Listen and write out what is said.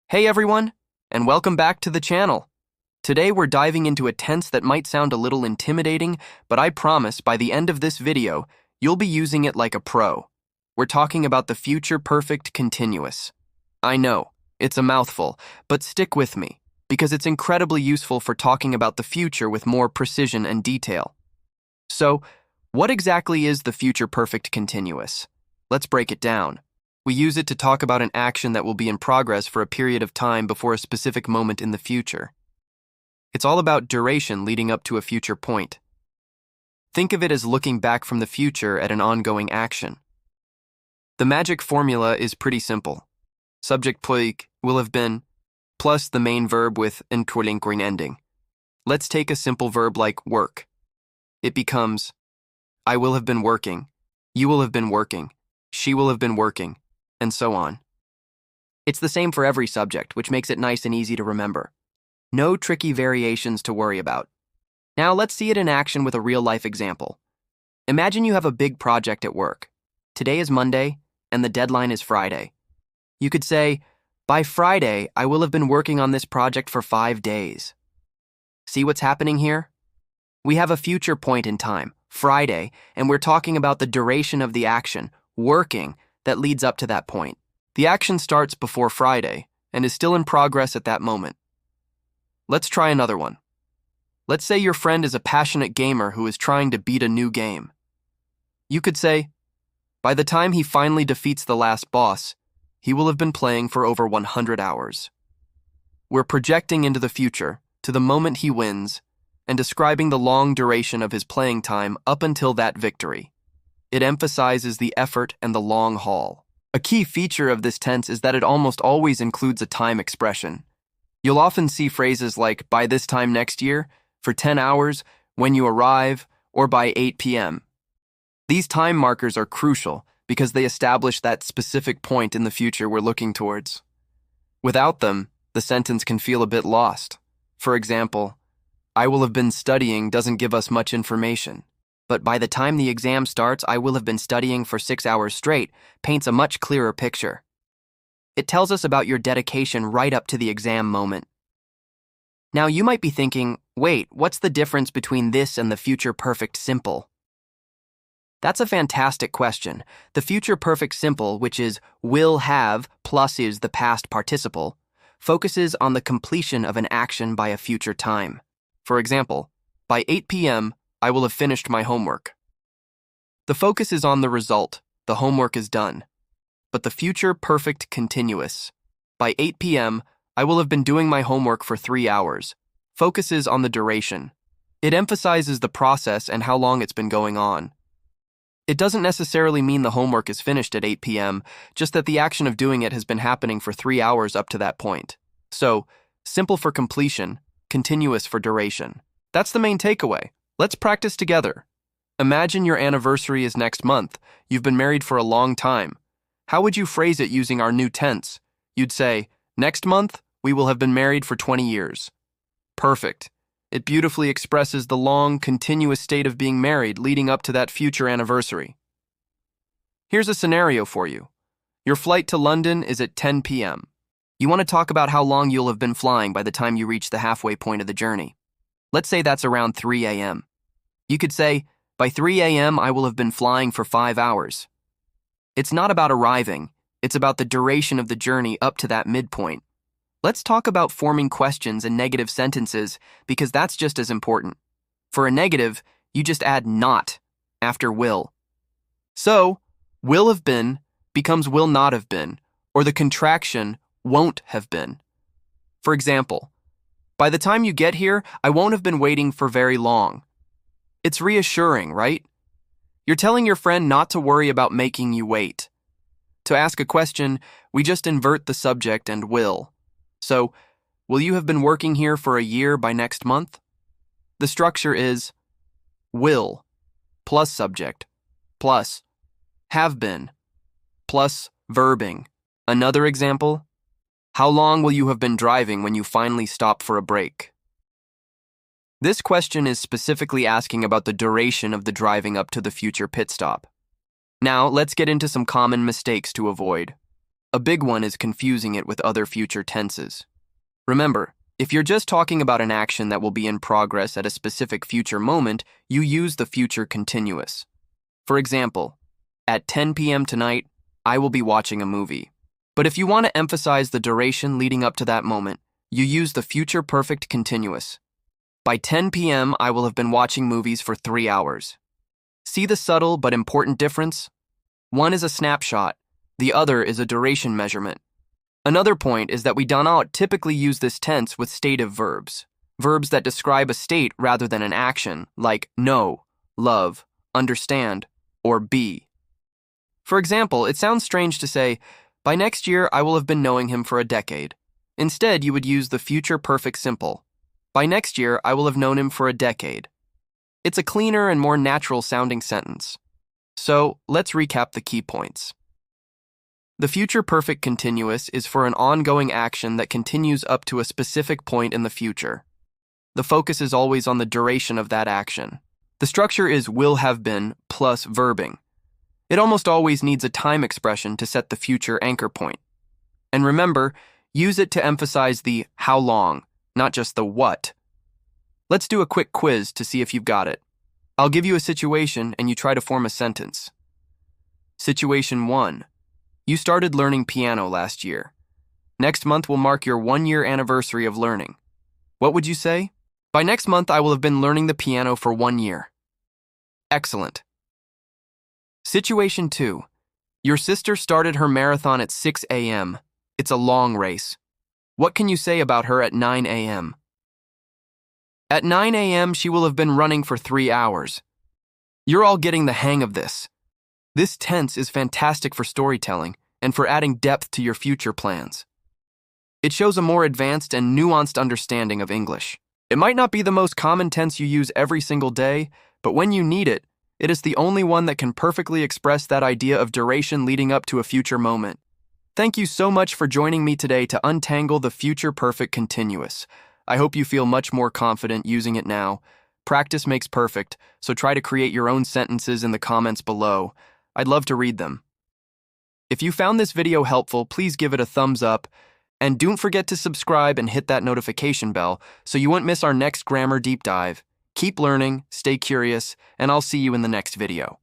Hey everyone, and welcome back to the channel. Today we're diving into a tense that might sound a little intimidating, but I promise by the end of this video, you'll be using it like a pro. We're talking about the future perfect continuous. I know, it's a mouthful, but stick with me, because it's incredibly useful for talking about the future with more precision and detail. So, what exactly is the future perfect continuous? Let's break it down. We use it to talk about an action that will be in progress for a period of time before a specific moment in the future. It's all about duration leading up to a future point. Think of it as looking back from the future at an ongoing action. The magic formula is pretty simple. Subject puik will have been, plus the main verb with enkolinkring ending. Let's take a simple verb like work. It becomes, I will have been working, you will have been working, she will have been working, and so on. It's the same for every subject, which makes it nice and easy to remember. No tricky variations to worry about. Now let's see it in action with a real-life example. Imagine you have a big project at work. Today is Monday, and the deadline is Friday. You could say, by Friday, I will have been working on this project for 5 days. See what's happening here? We have a future point in time, Friday, and we're talking about the duration of the action, working, that leads up to that point. The action starts before Friday and is still in progress at that moment. Let's try another one. Let's say your friend is a passionate gamer who is trying to beat a new game. You could say, by the time he finally defeats the last boss, he will have been playing for over 100 hours. We're projecting into the future, to the moment he wins, and describing the long duration of his playing time up until that victory. It emphasizes the effort and the long haul. A key feature of this tense is that it almost always includes a time expression. You'll often see phrases like, by this time next year, for 10 hours, when you arrive, or by 8 p.m. These time markers are crucial because they establish that specific point in the future we're looking towards. Without them, the sentence can feel a bit lost. For example, I will have been studying doesn't give us much information. But by the time the exam starts, I will have been studying for 6 hours straight, paints a much clearer picture. It tells us about your dedication right up to the exam moment. Now you might be thinking, wait, what's the difference between this and the future perfect simple? That's a fantastic question. The future perfect simple, which is will have plus is the past participle, focuses on the completion of an action by a future time. For example, by 8 p.m., I will have finished my homework. The focus is on the result, the homework is done. But the future perfect continuous, by 8 p.m., I will have been doing my homework for 3 hours, focuses on the duration. It emphasizes the process and how long it's been going on. It doesn't necessarily mean the homework is finished at 8 p.m., just that the action of doing it has been happening for 3 hours up to that point. So, simple for completion, continuous for duration. That's the main takeaway. Let's practice together. Imagine your anniversary is next month. You've been married for a long time. How would you phrase it using our new tense? You'd say, next month, we will have been married for 20 years. Perfect. It beautifully expresses the long, continuous state of being married leading up to that future anniversary. Here's a scenario for you. Your flight to London is at 10 p.m. You want to talk about how long you'll have been flying by the time you reach the halfway point of the journey. Let's say that's around 3 a.m. You could say, by 3 a.m. I will have been flying for 5 hours. It's not about arriving, it's about the duration of the journey up to that midpoint. Let's talk about forming questions and negative sentences because that's just as important. For a negative, you just add not after will. So, will have been becomes will not have been, or the contraction won't have been. For example, by the time you get here, I won't have been waiting for very long. It's reassuring, right? You're telling your friend not to worry about making you wait. To ask a question, we just invert the subject and will. So, will you have been working here for a year by next month? The structure is will plus subject plus have been plus verbing. Another example, how long will you have been driving when you finally stop for a break? This question is specifically asking about the duration of the driving up to the future pit stop. Now, let's get into some common mistakes to avoid. A big one is confusing it with other future tenses. Remember, if you're just talking about an action that will be in progress at a specific future moment, you use the future continuous. For example, at 10 p.m. tonight, I will be watching a movie. But if you want to emphasize the duration leading up to that moment, you use the future perfect continuous. By 10 p.m., I will have been watching movies for 3 hours. See the subtle but important difference? One is a snapshot, the other is a duration measurement. Another point is that we do not typically use this tense with stative verbs, verbs that describe a state rather than an action, like know, love, understand, or be. For example, it sounds strange to say, by next year I will have been knowing him for a decade. Instead, you would use the future perfect simple. By next year, I will have known him for a decade. It's a cleaner and more natural sounding sentence. So, let's recap the key points. The future perfect continuous is for an ongoing action that continues up to a specific point in the future. The focus is always on the duration of that action. The structure is will have been plus verbing. It almost always needs a time expression to set the future anchor point. And remember, use it to emphasize the how long, not just the what. Let's do a quick quiz to see if you've got it. I'll give you a situation and you try to form a sentence. Situation 1. You started learning piano last year. Next month will mark your 1-year anniversary of learning. What would you say? By next month, I will have been learning the piano for 1 year. Excellent. Situation 2. Your sister started her marathon at 6 a.m. It's a long race. What can you say about her at 9 a.m.? At 9 a.m., she will have been running for 3 hours. You're all getting the hang of this. This tense is fantastic for storytelling and for adding depth to your future plans. It shows a more advanced and nuanced understanding of English. It might not be the most common tense you use every single day, but when you need it, it is the only one that can perfectly express that idea of duration leading up to a future moment. Thank you so much for joining me today to untangle the future perfect continuous. I hope you feel much more confident using it now. Practice makes perfect, so try to create your own sentences in the comments below. I'd love to read them. If you found this video helpful, please give it a thumbs up, and don't forget to subscribe and hit that notification bell so you won't miss our next grammar deep dive. Keep learning, stay curious, and I'll see you in the next video.